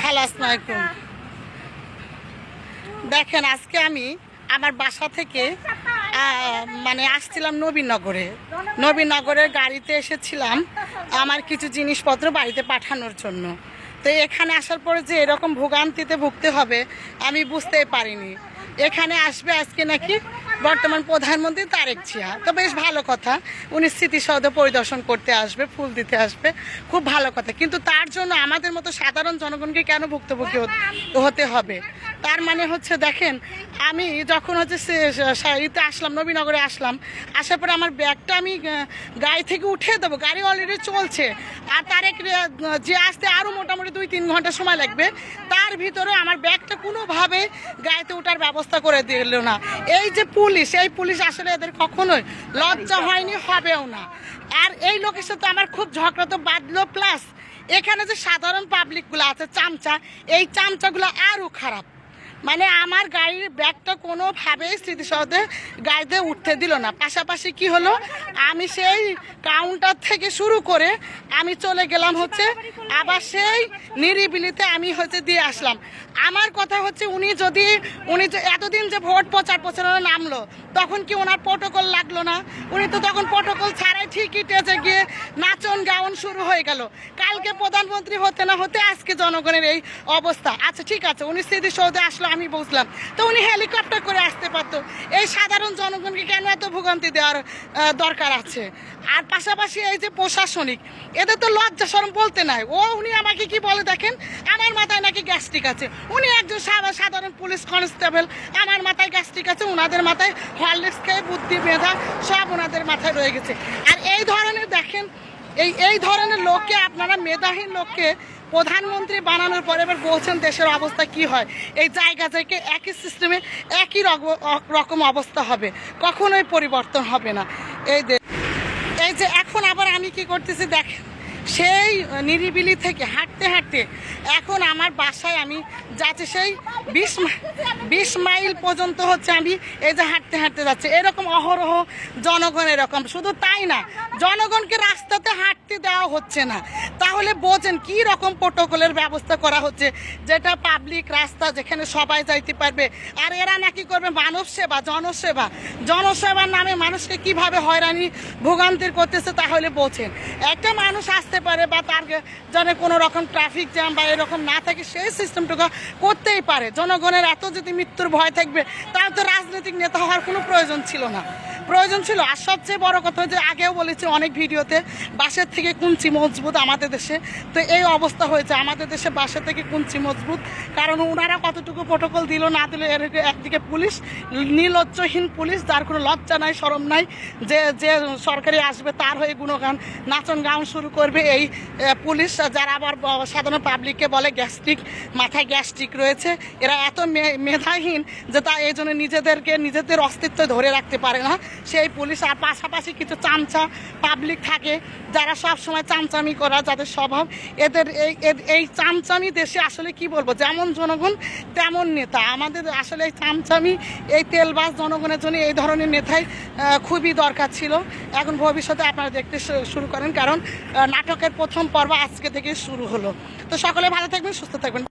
Hello, আসসালামু আলাইকুম। দেখেন, আজকে আমি আমার বাসা থেকে আসছিলাম নবীনগরের গাড়িতে এসেছিলাম আমার কিছু জিনিসপত্র বাড়িতে পাঠানোর জন্য। তো এখানে আসার পরে যে এরকম ভোগান্তিতে ভুগতে হবে আমি বুঝতেই পারিনি। এখানে আসবে আজকে নাকি বর্তমান প্রধানমন্ত্রী তারেক জিয়া। তো বেশ ভালো কথা, উনি স্মৃতিসৌধ পরিদর্শন করতে আসবে, ফুল দিতে আসবে, খুব ভালো কথা। কিন্তু তার জন্য আমাদের মতো সাধারণ জনগণকে কেন ভুক্তভোগী হতে হবে? তার মানে হচ্ছে, দেখেন, আমি যখন ইতে আসলাম, নবীনগরে আসলাম, আসার পরে আমার ব্যাগটা আমি গাড়ি থেকে উঠে দেবো, গাড়ি অলরেডি চলছে, আর তারেক যে আসতে আরও মোটামুটি 2-3 ঘন্টা সময় লাগবে। তার ভিতরে আমার ব্যাগটা কোনোভাবে গাড়িতে ওঠার ব্যবস্থা করে দিল না। এই যে এই পুলিশ আসলে এদের কখনোই লজ্জা হয়নি, হবেও না। আর এই লোকের সাথে আমার খুব ঝগড়া তো বাঁধলো, প্লাস এখানে যে সাধারণ পাবলিকগুলো আছে, চামচা, এই চামচাগুলো আরও খারাপ। আমার গাড়ির ব্যাগটা কোনোভাবেই স্মৃতিসৌধে গাড়িতে উঠতে দিল না। পাশাপাশি কি হলো, আমি সেই কাউন্টার থেকে শুরু করে আমি চলে গেলাম আবার সেই নিরিবিলিতে আমি দিয়ে আসলাম। আমার কথা হচ্ছে, উনি যে এতদিন যে ভোট প্রচারণা নামলো, তখন কি ওনার প্রটোকল লাগলো না? উনি তো তখন প্রটোকল ছাড়াই ঠিকই টেজে গিয়ে নাচন গাউন শুরু হয়ে গেল। কালকে প্রধানমন্ত্রী হতে না হতে আজকে জনগণের এই অবস্থা। আচ্ছা, ঠিক আছে, উনি স্মৃতিসৌধে আসলো, আমি বুঝলাম, তো উনি হেলিকপ্টার করে আসতে পারতো। এই সাধারণ জনগণকে কেন এত ভোগান্তি দেওয়ার দরকার আছে? আর পাশাপাশি এই যে প্রশাসনিক, এদের তো লজ্জা শরম বলতে নাই। উনি আমাকে কি বলে দেখেন, আমার মাথায় নাকি গ্যাস্ট্রিক আছে। উনি একজন সাধারণ পুলিশ কনস্টেবল, আমার মাথায় গ্যাস্ট্রিক আছে, ওনাদের মাথায় হরলিক্স খেয়ে বুদ্ধি মেধা সব ওনাদের মাথায় রয়ে গেছে। আর এই ধরনের দেখেন, এই ধরনের লোককে, আপনারা মেধাহীন লোককে প্রধানমন্ত্রী বানানোর পরে এবার বলছেন দেশের অবস্থা কি হয়। এই জায়গা থেকে একই সিস্টেমে একই রকম অবস্থা হবে, কখনোই পরিবর্তন হবে না। এই যে এখন আবার আমি কি করতেছি দেখেন, সেই নিরিবিলি থেকে হাঁটতে হাঁটতে এখন আমার বাসায় আমি যাচ্ছি, সেই 20 মাইল পর্যন্ত আমি এই যে হাঁটতে হাঁটতে যাচ্ছি। এরকম অহরহ জনগণ, এরকম শুধু তাই না, জনগণকে রাস্তাতে হাঁটতে দেওয়া হচ্ছে না। তাহলে বোঝেন কি রকম প্রোটোকলের ব্যবস্থা করা হচ্ছে, যেটা পাবলিক রাস্তা, যেখানে সবাই যাইতে পারবে। আর এরা নাকি করবে মানব সেবা, জনসেবার নামে মানুষকে কিভাবে হয়রানি ভোগান্তির করতেছে। তাহলে বোঝেন, একটা মানুষ আসতে পারে বা তার জন্য কোনো রকম ট্রাফিক জ্যাম বা এরকম না থাকে, সেই সিস্টেমটুকু করতেই পারে। জনগণের এত যদি মৃত্যুর ভয় থাকবে, তাহলে তো রাজনৈতিক নেতা হওয়ার কোনো প্রয়োজন ছিল। আর সবচেয়ে বড় কথা, যে আগেও বলেছি অনেক ভিডিওতে, বাসের থেকে কুঞ্চি মজবুত আমাদের দেশে। তো এই অবস্থা হয়েছে আমাদের দেশে, বাসের থেকে কুঞ্চি মজবুত। কারণ ওনারা কতটুকু প্রোটোকল দিল না দিল, একদিকে পুলিশ, নির্লজ্জহীন পুলিশ, যার কোনো লজ্জা নাই, শরম নাই, যে সরকারি আসবে তার হয়ে গুণগান নাচন গান শুরু করবে এই পুলিশ, যারা আবার সাধারণ পাবলিককে বলে গ্যাস্ট্রিক, মাথায় গ্যাস্ট্রিক রয়েছে। এরা এত মেধাহীন যে তা এই জন্য নিজেদের অস্তিত্ব ধরে রাখতে পারে না সেই পুলিশ। আর পাশাপাশি কিছু চামচা পাবলিক থাকে, যারা সব সময় চামচামি করা, যাদের স্বভাব, এদের এই চামচামি দেশে আসলে কি বলবো, যেমন জনগণ তেমন নেতা। আমাদের আসলে এই চামচামি, এই তেলবাজ জনগণের জন্য এই ধরনের নেতাই খুবই দরকার ছিল। এখন ভবিষ্যতে আপনারা দেখতে শুরু করেন, কারণ নাটকের প্রথম পর্ব আজকে থেকে শুরু হলো। তো সকলে ভালো থাকবেন, সুস্থ থাকবেন।